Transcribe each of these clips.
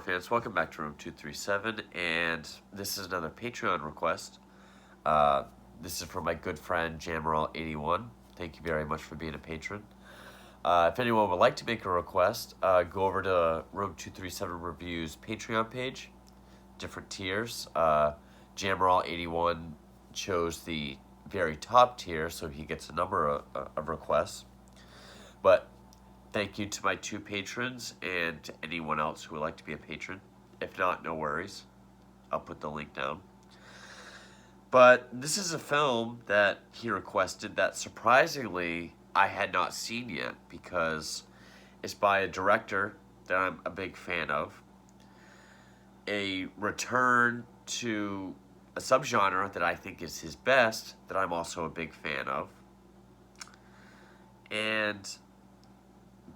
fans, welcome back to Room 237, and this is another Patreon request. This is from my good friend jamaral81. Thank you very much for being a patron. If anyone would like to make a request, go over to Room 237 Reviews Patreon page, different tiers. Jamaral81 chose the very top tier, so he gets a number of requests. But thank you to my two patrons and to anyone else who would like to be a patron. If not, no worries. I'll put the link down. But this is a film that he requested that surprisingly I had not seen yet because it's by a director that I'm a big fan of. A return to a subgenre that I think is his best that I'm also a big fan of.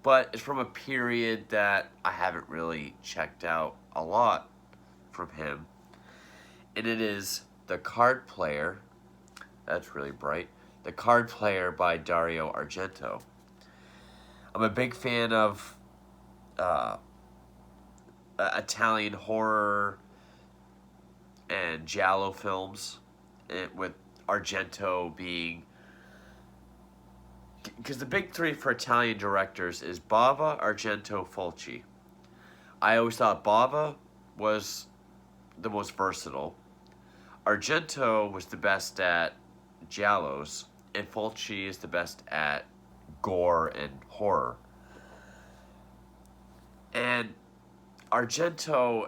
But it's from a period that I haven't really checked out a lot from him. And it is The Card Player. That's really bright. The Card Player by Dario Argento. I'm a big fan of Italian horror and Giallo films, with Argento being... Because the big three for Italian directors is Bava, Argento, Fulci. I always thought Bava was the most versatile. Argento was the best at giallos, and Fulci is the best at gore and horror. And Argento,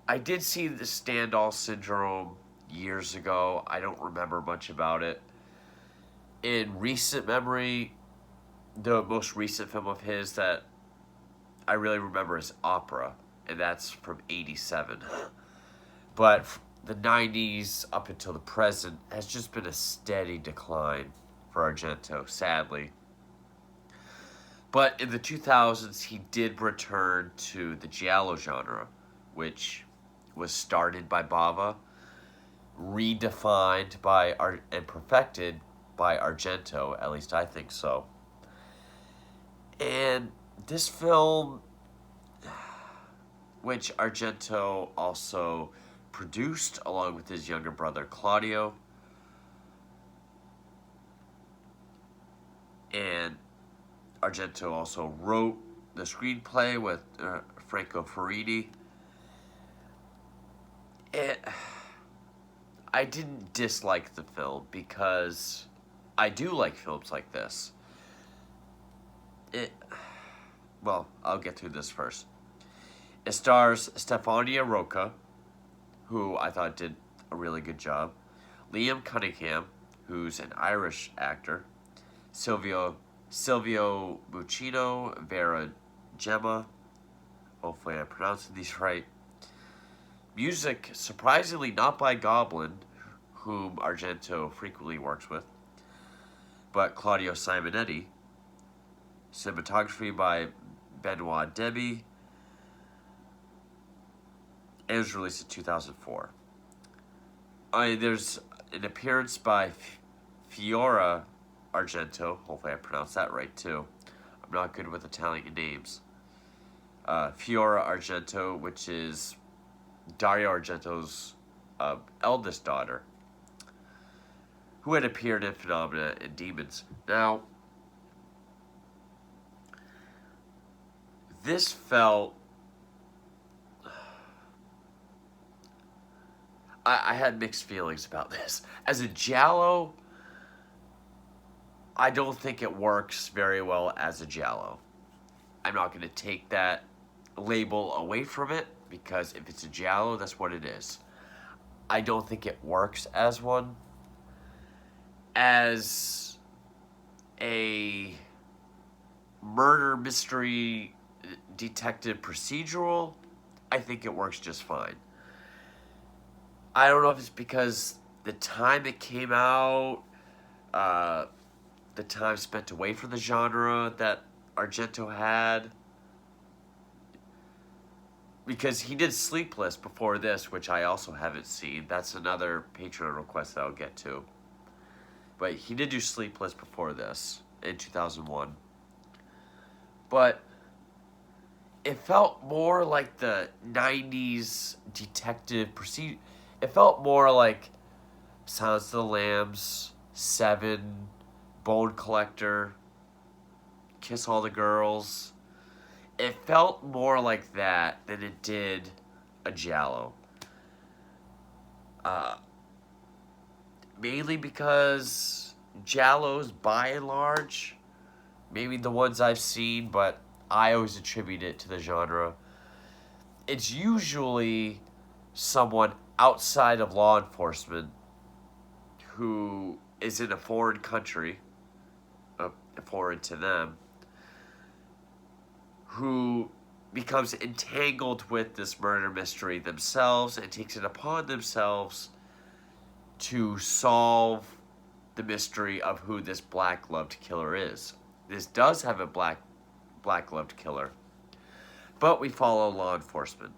I did see the Stendhal Syndrome years ago. I don't remember much about it. In recent memory, the most recent film of his that I really remember is Opera, and that's from '87. But the 90s up until the present has just been a steady decline for Argento, sadly. But in the 2000s, he did return to the Giallo genre, which was started by Bava, redefined by and perfected by Argento, at least I think so. And this film, which Argento also produced along with his younger brother Claudio, and Argento also wrote the screenplay with Franco Ferrini. I didn't dislike the film because I do like films like this. Well, I'll get through this first. It stars Stefania Rocca, who I thought did a really good job. Liam Cunningham, who's an Irish actor. Silvio Muccino, Vera Gemma. Hopefully I'm pronouncing these right. Music, surprisingly not by Goblin, whom Argento frequently works with, but Claudio Simonetti. Cinematography by Benoit Deby. It was released in 2004. There's an appearance by Fiora Argento. Hopefully I pronounced that right too. I'm not good with Italian names. Fiora Argento, which is Dario Argento's eldest daughter, who had appeared in Phenomena and Demons. Now, this felt... I had mixed feelings about this. As a Giallo, I don't think it works very well as a Giallo. I'm not going to take that label away from it, because if it's a Giallo, that's what it is. I don't think it works as one. As a murder mystery detective procedural, I think it works just fine. I don't know if it's because the time it came out, the time spent away from the genre that Argento had. Because he did Sleepless before this, which I also haven't seen. That's another Patreon request that I'll get to. But he did do Sleepless before this, in 2001. But it felt more like the 90s detective procedure. It felt more like Silence of the Lambs, Seven, Bone Collector, Kiss All the Girls. It felt more like that than it did a Giallo. Uh, Mainly because Giallos, by and large, maybe the ones I've seen, but I always attribute it to the genre. It's usually someone outside of law enforcement who is in a foreign country, foreign to them, who becomes entangled with this murder mystery themselves and takes it upon themselves to solve the mystery of who this black gloved killer is. This does have a black gloved killer, but we follow law enforcement.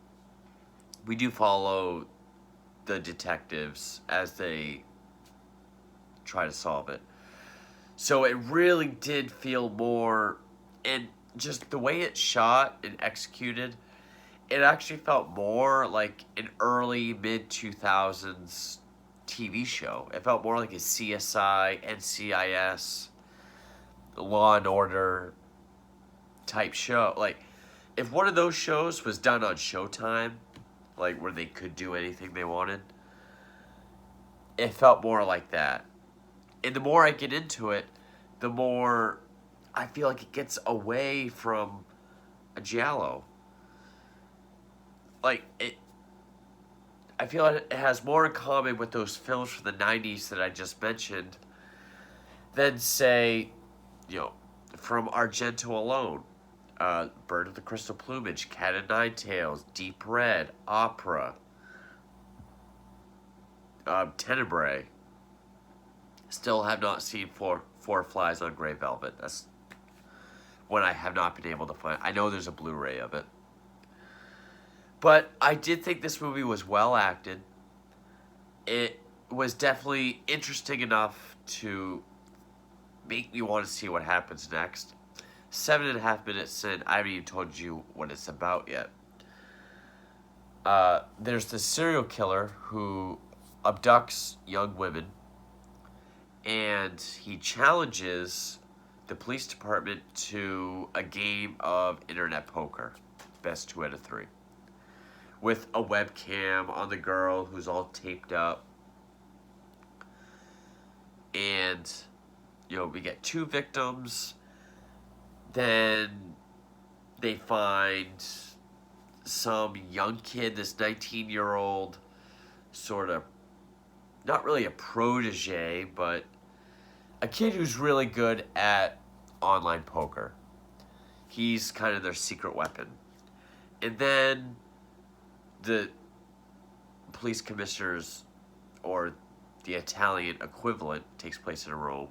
We do follow the detectives as they try to solve it. So it really did feel more, and just the way it's shot and executed, it actually felt more like an early mid 2000s TV show. It felt more like a CSI, NCIS, Law and Order type show. Like, if one of those shows was done on Showtime, like where they could do anything they wanted, it felt more like that. And the more I get into it, the more I feel like it gets away from a Giallo. Like, I feel like it has more in common with those films from the 90s that I just mentioned than, say, from Argento alone. Bird of the Crystal Plumage, Cat of Nine Tails, Deep Red, Opera, Tenebrae. Still have not seen Four Flies on Grey Velvet. That's one I have not been able to find. I know there's a Blu-ray of it. But I did think this movie was well acted. It was definitely interesting enough to make me want to see what happens next. 7.5 minutes in, I haven't even told you what it's about yet. There's this serial killer who abducts young women, and he challenges the police department to a game of internet poker, best 2 out of 3, with a webcam on the girl who's all taped up. And, we get 2 victims. Then they find some young kid, this 19-year-old, sort of, not really a protege, but a kid who's really good at online poker. He's kind of their secret weapon. And then the police commissioners, or the Italian equivalent, takes place in Rome,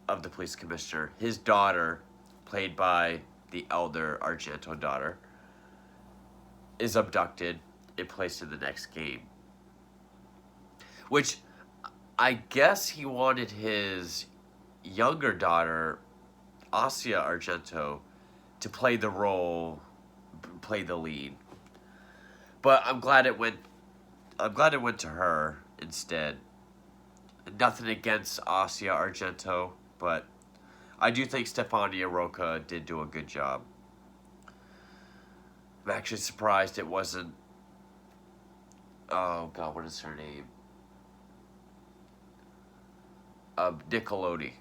of the police commissioner. His daughter, played by the elder Argento daughter, is abducted and placed in the next game. Which, I guess he wanted his younger daughter, Asia Argento, to play the lead. But I'm glad it went to her instead. Nothing against Asia Argento, but I do think Stefania Rocca did do a good job. I'm actually surprised it wasn't... Oh, God, what is her name? Nickelodeon,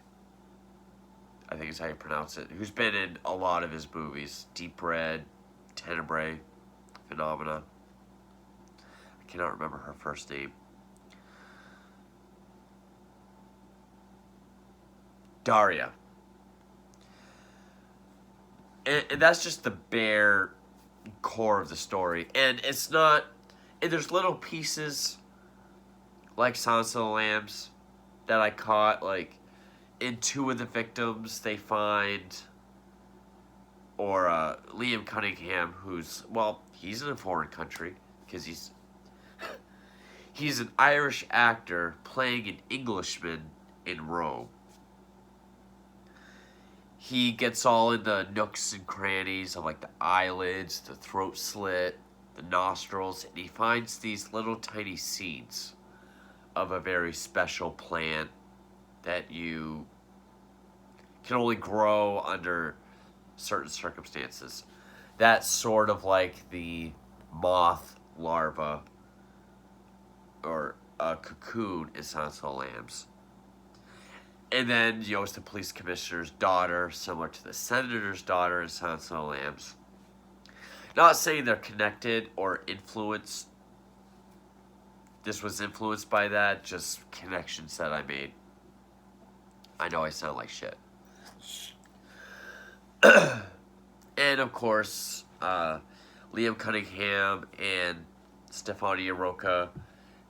I think is how you pronounce it. Who's been in a lot of his movies. Deep Red, Tenebrae, Phenomena. I cannot remember her first name. Daria. And that's just the bare core of the story. And it's not... And there's little pieces like Silence of the Lambs that I caught. Like, in 2 of the victims, they find... Or Liam Cunningham, who's... Well, he's in a foreign country. Because he's an Irish actor playing an Englishman in Rome. he gets all in the nooks and crannies of like the eyelids, the throat slit, the nostrils, and he finds these little tiny seeds of a very special plant that you can only grow under certain circumstances. That's sort of like the moth larva or a cocoon in Silence of the Lambs. And then, it's the police commissioner's daughter, similar to the senator's daughter in Silence of the Lambs. Not saying they're connected or influenced. This was influenced by that, just connections that I made. I know I sound like shit. And of course, Liam Cunningham and Stefania Roca,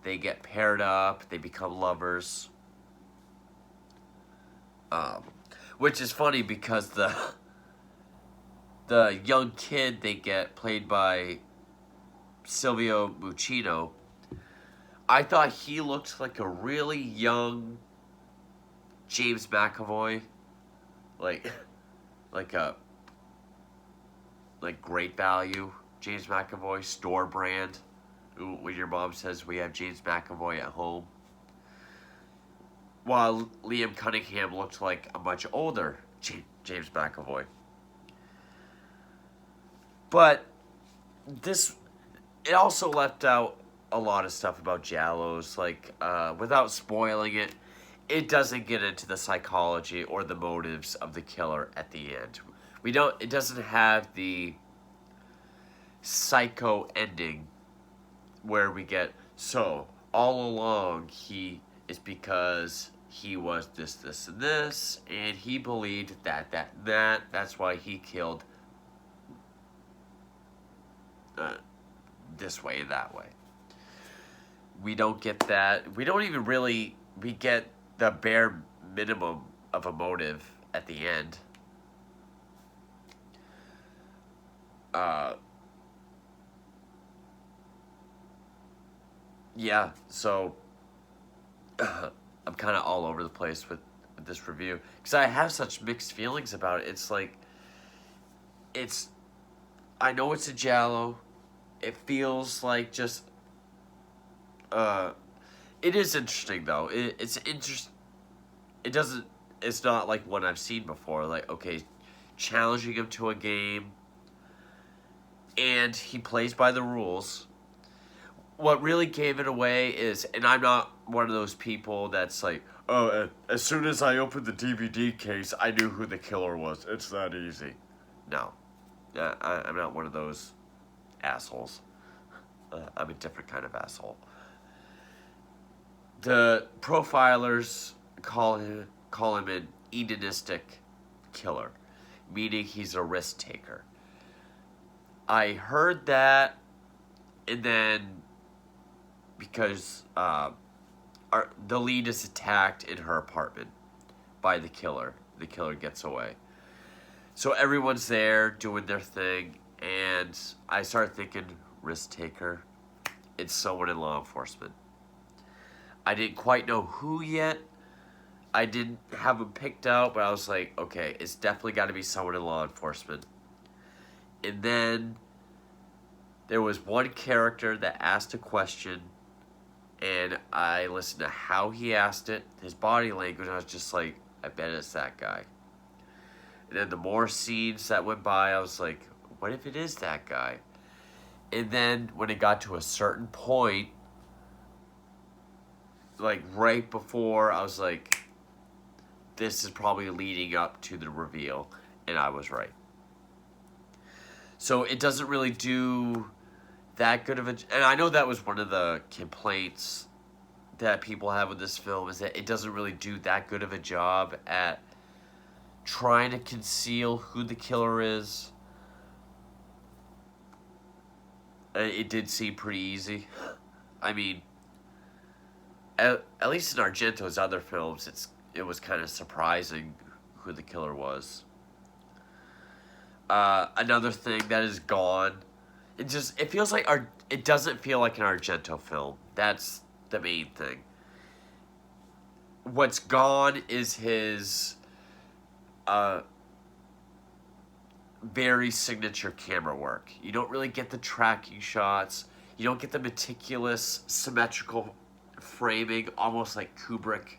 they get paired up, they become lovers. Which is funny because the young kid they get, played by Silvio Muccino, I thought he looked like a really young James McAvoy, like Great Value James McAvoy, store brand. When your mom says we have James McAvoy at home. While Liam Cunningham looked like a much older James McAvoy. But it also left out a lot of stuff about Giallos. Like, without spoiling it, it doesn't get into the psychology or the motives of the killer at the end. It doesn't have the psycho ending where we get, so all along it's because he was this, and this, and he believed that. That's why he killed this way and that way. We don't get that. We don't even really, we get the bare minimum of a motive at the end. Yeah, so I'm kind of all over the place with this review because I have such mixed feelings about it. It's like, I know it's a Giallo. It feels like just, it is interesting though. It's interesting. It's not like one I've seen before. Like, okay, challenging him to a game, and he plays by the rules. What really gave it away is, and I'm not one of those people that's like, oh, as soon as I opened the DVD case, I knew who the killer was. It's that easy. No. I'm not one of those assholes. I'm a different kind of asshole. The profilers call him an hedonistic killer, meaning he's a risk taker. I heard that, and then because the lead is attacked in her apartment by the killer gets away. So everyone's there doing their thing, and I started thinking, risk taker, it's someone in law enforcement. I didn't quite know who yet. I didn't have them picked out, but I was like, okay, it's definitely got to be someone in law enforcement. And then there was one character that asked a question, and I listened to how he asked it, his body language, and I was just like, I bet it's that guy. And then the more scenes that went by, I was like, what if it is that guy? And then when it got to a certain point, like right before, I was like, this is probably leading up to the reveal, and I was right. So it doesn't really do that good of a... And I know that was one of the complaints that people have with this film, is that it doesn't really do that good of a job at trying to conceal who the killer is. It did seem pretty easy. I mean, at least in Argento's other films, it was kind of surprising who the killer was. Another thing that is gone, it feels like it doesn't feel like an Argento film. That's the main thing. What's gone is his very signature camera work. You don't really get the tracking shots. You don't get the meticulous, symmetrical framing, almost like Kubrick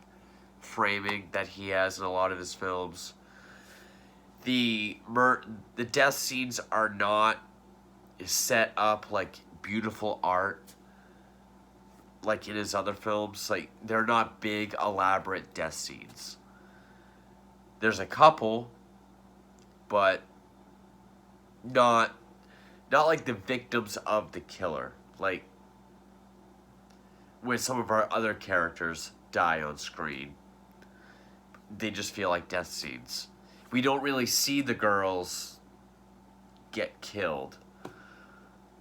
framing that he has in a lot of his films. The death scenes are not set up like beautiful art like in his other films. Like, they're not big, elaborate death scenes. There's a couple, but not like the victims of the killer. Like when some of our other characters die on screen, they just feel like death scenes. We don't really see the girls get killed.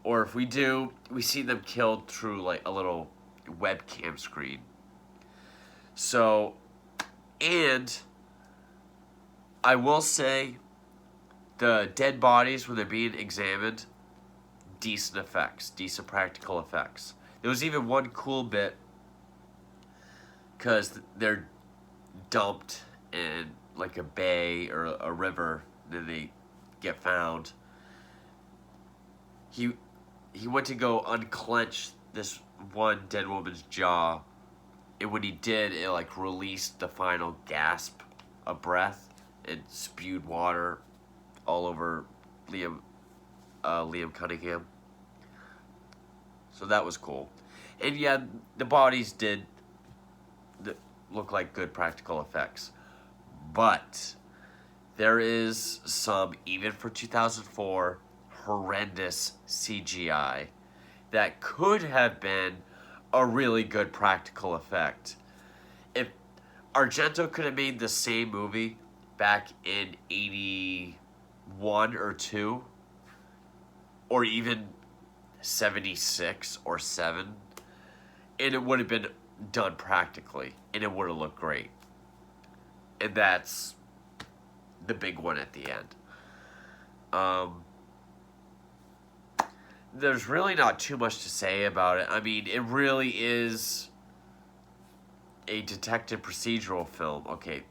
Or if we do, we see them killed through like a little webcam screen. So, and I will say, the dead bodies, when they're being examined, decent effects, decent practical effects. There was even one cool bit, because they're dumped in like a bay or a river, then they get found. He went to go unclench this one dead woman's jaw, and when he did, it like released the final gasp of breath and spewed water all over Liam Cunningham. So that was cool. And yeah, the bodies did look like good practical effects. But there is some, even for 2004, horrendous CGI that could have been a really good practical effect. If Argento could have made the same movie back in 81 or 2, or even 76 or 7, and it would have been done practically, and it would have looked great. And that's the big one at the end. There's really not too much to say about it. I mean, it really is a detective procedural film. Okay.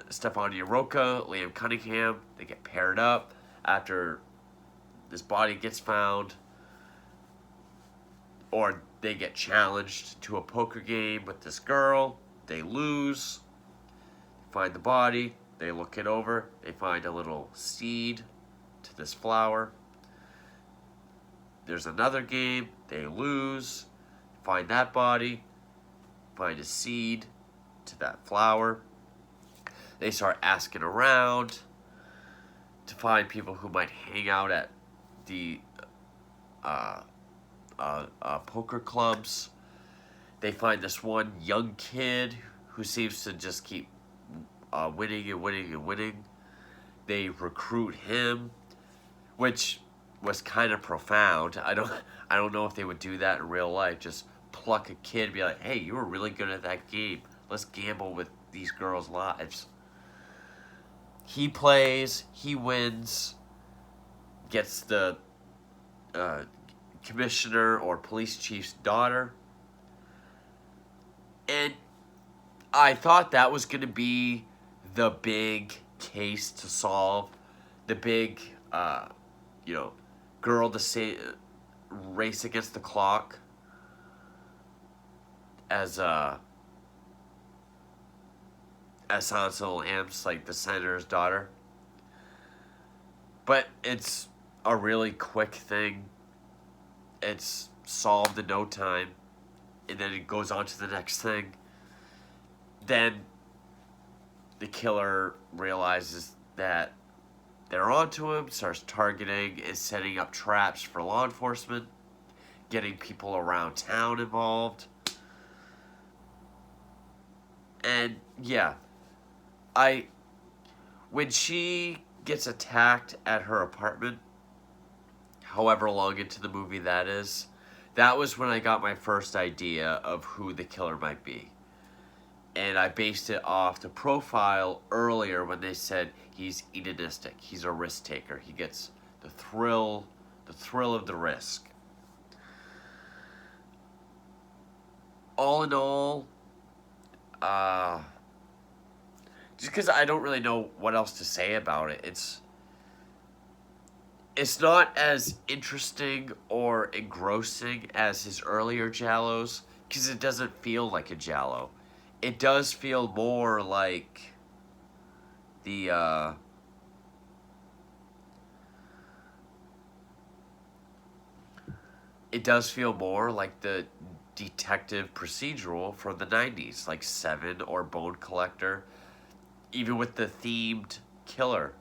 Stefania Roca, Liam Cunningham, they get paired up after this body gets found, or they get challenged to a poker game with this girl. They lose, find the body, they look it over, they find a little seed to this flower. There's another game, they lose, find that body, find a seed to that flower. They start asking around to find people who might hang out at the poker clubs. They find this one young kid who seems to just keep winning and winning and winning. They recruit him, which was kind of profound. I don't know if they would do that in real life. Just pluck a kid and be like, hey, you were really good at that game. Let's gamble with these girls' lives. He plays, he wins, gets the commissioner or police chief's daughter. And I thought that was going to be the big case to solve. The big, girl to say, race against the clock. As Sansa Lamb's, like, the senator's daughter. But it's a really quick thing. It's solved in no time. And then it goes on to the next thing. Then the killer realizes that they're onto him, starts targeting and setting up traps for law enforcement, getting people around town involved. And yeah, when she gets attacked at her apartment, however long into the movie that is, that was when I got my first idea of who the killer might be. And I based it off the profile earlier when they said he's hedonistic, he's a risk taker, he gets the thrill of the risk. All in all, just because I don't really know what else to say about it. It's not as interesting or engrossing as his earlier Giallos because it doesn't feel like a Giallo. It does feel more like the it does feel more like the detective procedural from the 90s, like Seven or Bone Collector, even with the themed killer.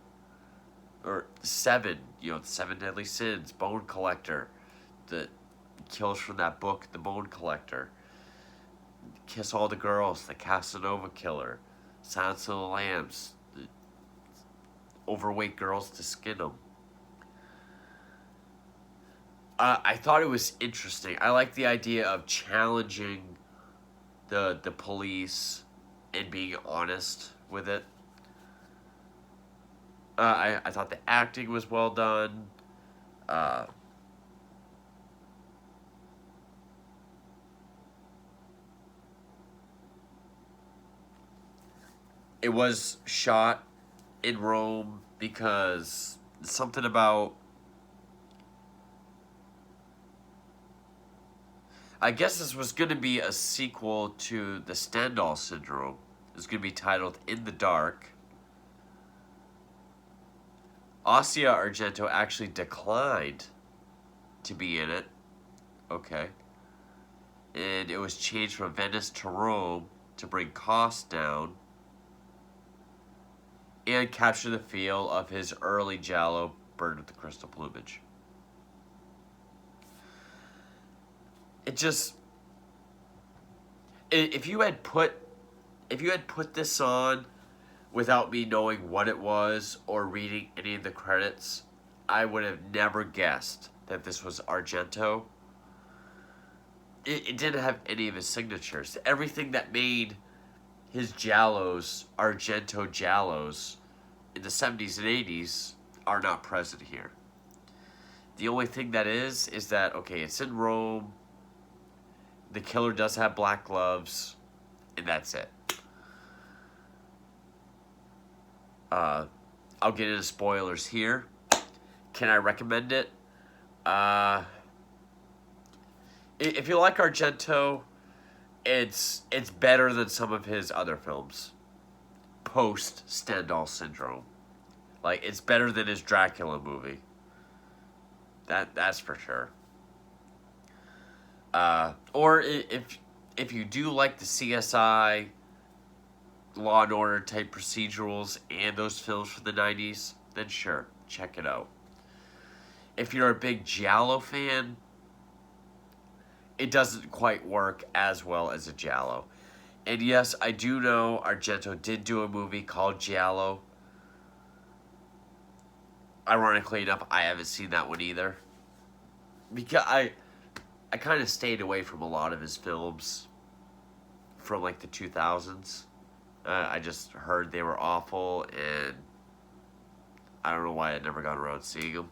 Or Seven, the Seven Deadly Sins, Bone Collector, the kills from that book, The Bone Collector, Kiss All the Girls, The Casanova Killer, Silence of the Lambs, the overweight girls to skin them. I thought it was interesting. I like the idea of challenging the police and being honest with it. I thought the acting was well done. Uh, it was shot in Rome because something about, I guess this was going to be a sequel to the Stendhal Syndrome. It was going to be titled In the Dark. Asia Argento actually declined to be in it. Okay. And it was changed from Venice to Rome to bring costs down and capture the feel of his early Giallo, Bird with the Crystal Plumage. It just, if you had put this on without me knowing what it was or reading any of the credits, I would have never guessed that this was Argento. It didn't have any of his signatures. Everything that made his Giallos, Argento Giallos, in the 70s and 80s are not present here. The only thing that is that, okay, it's in Rome, the killer does have black gloves, and that's it. I'll get into spoilers here. Can I recommend it? If you like Argento, it's better than some of his other films. Post Stendhal Syndrome, like it's better than his Dracula movie. That's for sure. Or if you do like the CSI, Law and Order type procedurals and those films from the 90s, then sure, check it out. If you're a big Giallo fan, it doesn't quite work as well as a Giallo. And yes, I do know Argento did do a movie called Giallo. Ironically enough, I haven't seen that one either. Because I kind of stayed away from a lot of his films from like the 2000s. I just heard they were awful, and I don't know why I never got around seeing them.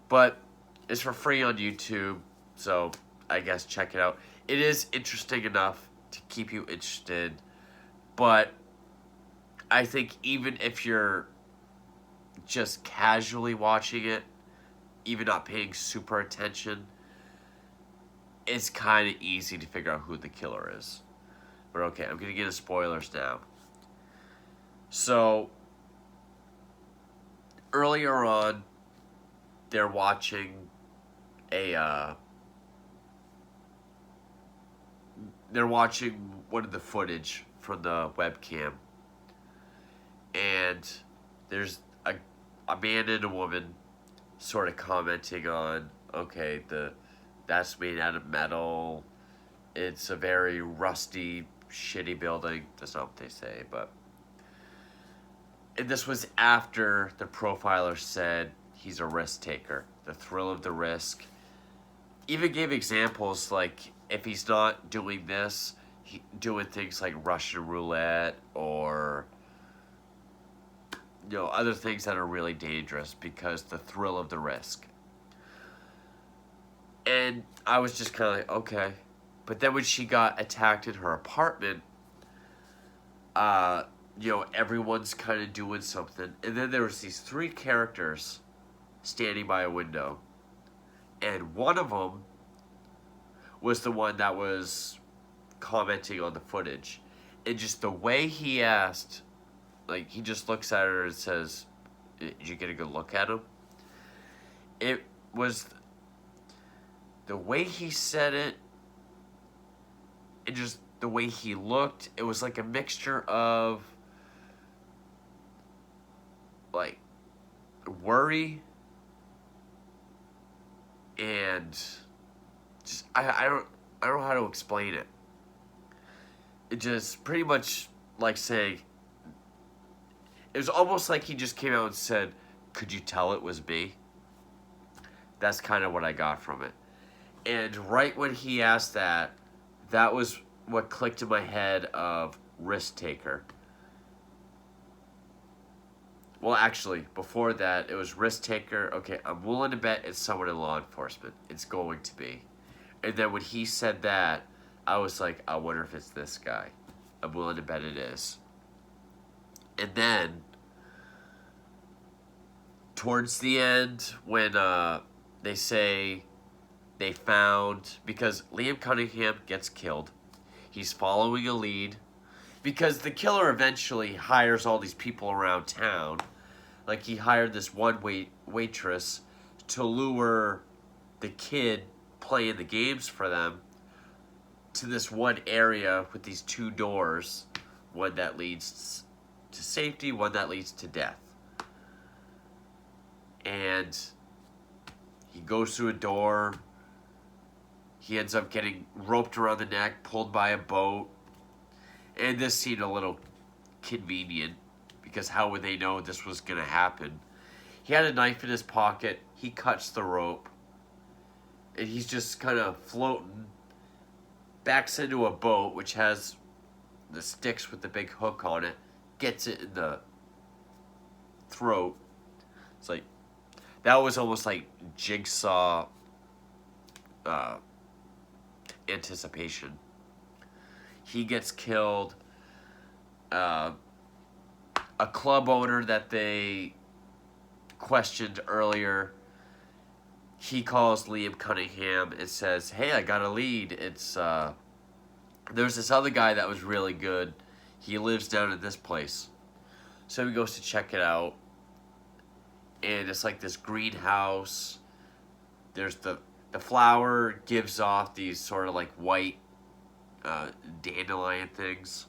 But it's for free on YouTube, so I guess check it out. It is interesting enough to keep you interested, but I think even if you're just casually watching it, even not paying super attention, it's kind of easy to figure out who the killer is. But okay, I'm going to get into spoilers now. So, earlier on, they're watching they're watching one of the footage from the webcam. And there's a man and a woman sort of commenting on, okay, that's made out of metal. It's a very rusty, shitty building. That's not what they say, but. And this was after the profiler said he's a risk taker. The thrill of the risk. Even gave examples like if he's not doing this, doing things like Russian roulette or other things that are really dangerous because the thrill of the risk. And I was just kind of like, okay. But then when she got attacked in her apartment, everyone's kind of doing something. And then there was these three characters standing by a window. And one of them was the one that was commenting on the footage. And just the way he asked, like, he just looks at her and says, "Did you get a good look at him?" It was the way he said it, and just the way he looked. It was like a mixture of, like, worry and just I don't know how to explain it. It just pretty much like saying, it was almost like he just came out and said, "Could you tell it was me?" That's kind of what I got from it. And right when he asked that, that was what clicked in my head of risk taker. Well, actually, before that, it was risk taker. Okay, I'm willing to bet it's someone in law enforcement. It's going to be. And then when he said that, I was like, I wonder if it's this guy. I'm willing to bet it is. And then, towards the end, when they say they found, because Liam Cunningham gets killed, he's following a lead, because the killer eventually hires all these people around town. Like, he hired this one waitress to lure the kid playing the games for them to this one area with these two doors, one that leads to safety, one that leads to death. And he goes through a door. He ends up getting roped around the neck, pulled by a boat. And this seemed a little convenient, because how would they know this was going to happen? He had a knife in his pocket. He cuts the rope. And he's just kind of floating. Backs into a boat, which has the sticks with the big hook on it. Gets it in the throat. It's like, that was almost like Jigsaw anticipation. He gets killed. A club owner that they questioned earlier, he calls Liam Cunningham and says, "Hey, I got a lead. It's there's this other guy that was really good. He lives down at this place." So he goes to check it out, and it's like this greenhouse. There's the flower gives off these sort of like white dandelion things.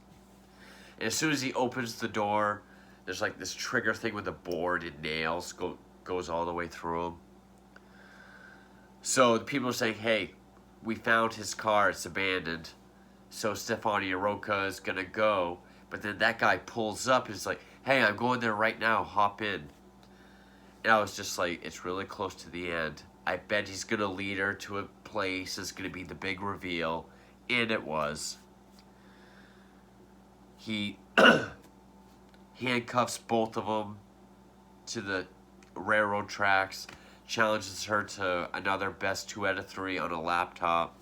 And as soon as he opens the door, there's like this trigger thing with a board and nails goes all the way through him. So the people are saying, "Hey, we found his car. It's abandoned." So Stefani Aroka is going to go. But then that guy pulls up and is like, "Hey, I'm going there right now. Hop in." And I was just like, it's really close to the end. I bet he's going to lead her to a place. It's going to be the big reveal. And it was. He handcuffs both of them to the railroad tracks. Challenges her to another best 2 out of 3 on a laptop.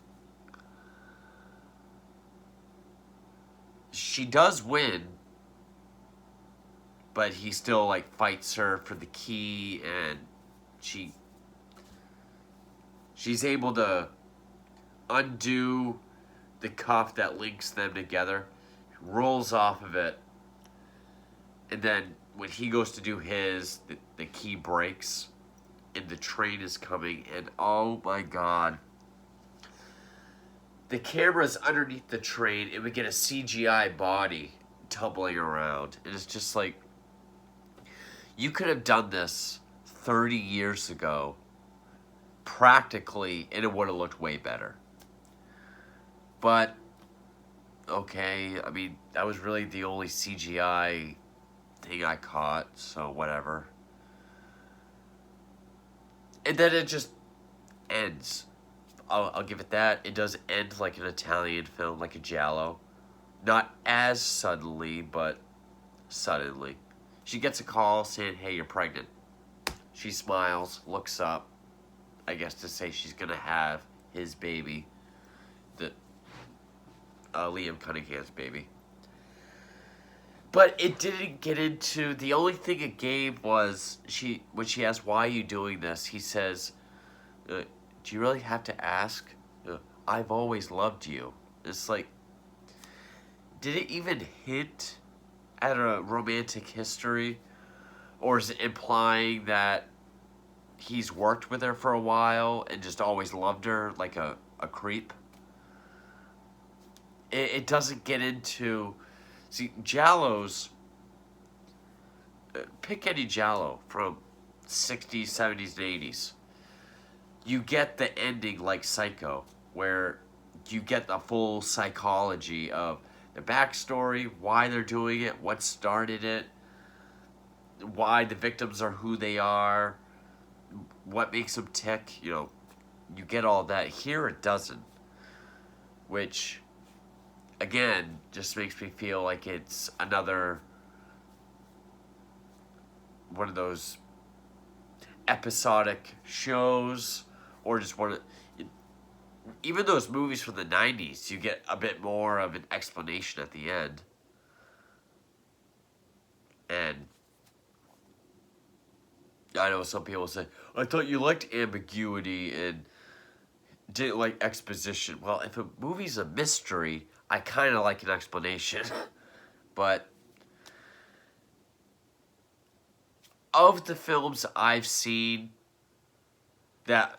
She does win, but he still like fights her for the key, and she's able to undo the cuff that links them together, rolls off of it, and then when he goes to do his, the key breaks, and the train is coming, and oh my god. The camera's underneath the train, and we get a CGI body tumbling around. And it's just like, you could have done this 30 years ago, practically, and it would have looked way better. But, okay, I mean, that was really the only CGI thing I caught, so whatever. And then it just ends. I'll give it that. It does end like an Italian film, like a Giallo. Not as suddenly, but suddenly. She gets a call saying, "Hey, you're pregnant." She smiles, looks up, I guess to say she's going to have his baby. Liam Cunningham's baby. But it didn't get into the only thing it gave was when she asked why are you doing this, he says, "Do you really have to ask? I've always loved you." It's like, did it even hint at a romantic history, or is it implying that he's worked with her for a while and just always loved her like a creep? It doesn't get into. See, Giallo's. Pick any Giallo from 60s, 70s, and 80s. You get the ending like Psycho, where you get the full psychology of the backstory, why they're doing it, what started it, why the victims are who they are, what makes them tick. You get all that. Here it doesn't, which, again, just makes me feel like it's another one of those episodic shows, or just one of, even those movies from the 90s, you get a bit more of an explanation at the end. And I know some people say, I thought you liked ambiguity and didn't like exposition. Well, if a movie's a mystery, I kind of like an explanation. But of the films I've seen that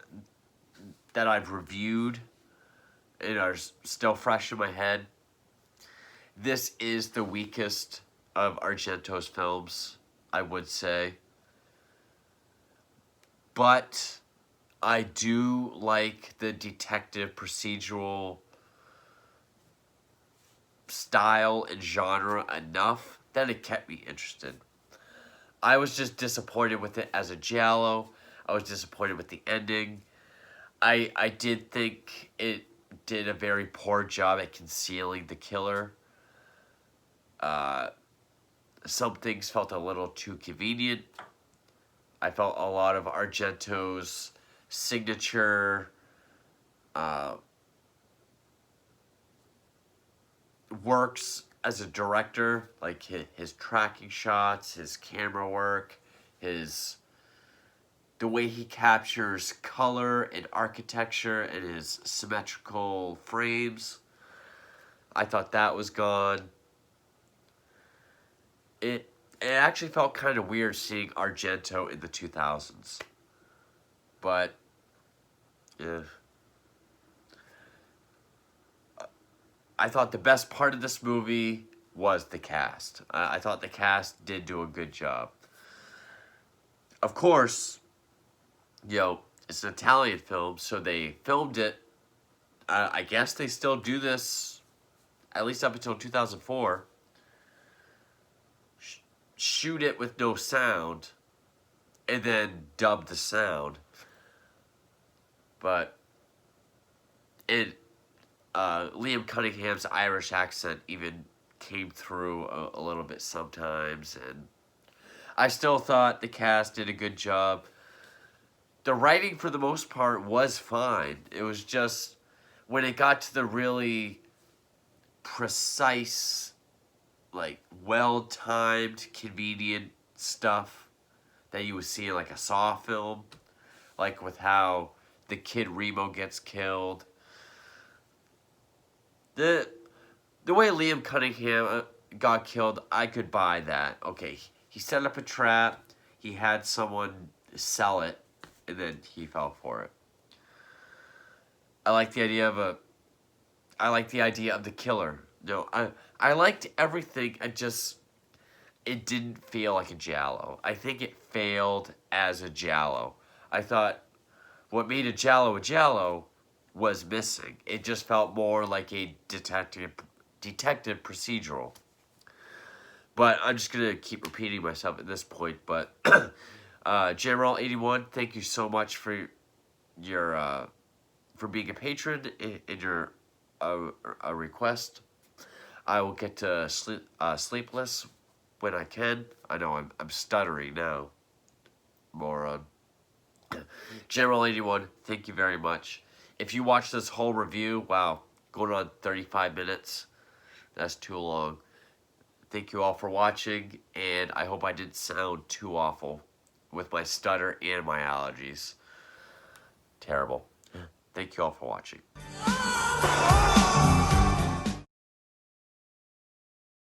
I've reviewed and are still fresh in my head, this is the weakest of Argento's films, I would say. But I do like the detective procedural style and genre enough that it kept me interested. I was just disappointed with it as a Giallo. I was disappointed with the ending. I did think it did a very poor job at concealing the killer. Some things felt a little too convenient. I felt a lot of Argento's signature works as a director, like his tracking shots, his camera work, the way he captures color and architecture and his symmetrical frames. I thought that was gone. It actually felt kind of weird seeing Argento in the 2000s. But yeah. I thought the best part of this movie was the cast. I thought the cast did do a good job. Of course, it's an Italian film, so they filmed it. I guess they still do this, at least up until 2004. Shoot it with no sound, and then dub the sound. But Liam Cunningham's Irish accent even came through a little bit sometimes, and I still thought the cast did a good job. The writing, for the most part, was fine. It was just when it got to the really precise, like, well-timed, convenient stuff that you would see in, like, a Saw film, like with how the kid Remo gets killed. The way Liam Cunningham got killed, I could buy that. Okay, he set up a trap, he had someone sell it, and then he fell for it. I like the idea of the killer. No, I liked everything. It didn't feel like a Giallo. I think it failed as a Giallo. I thought what made a Giallo was missing. It just felt more like a detective procedural. But I'm just gonna keep repeating myself at this point. But jamaral81, thank you so much for your for being a patron and your a request. I will get to Sleepless when I can. I know I'm stuttering now, moron. Jamaral81, thank you very much. If you watch this whole review, wow, going on 35 minutes. That's too long. thank you all for watching, and I hope I didn't sound too awful with my stutter and my allergies. Terrible. Thank you all for watching.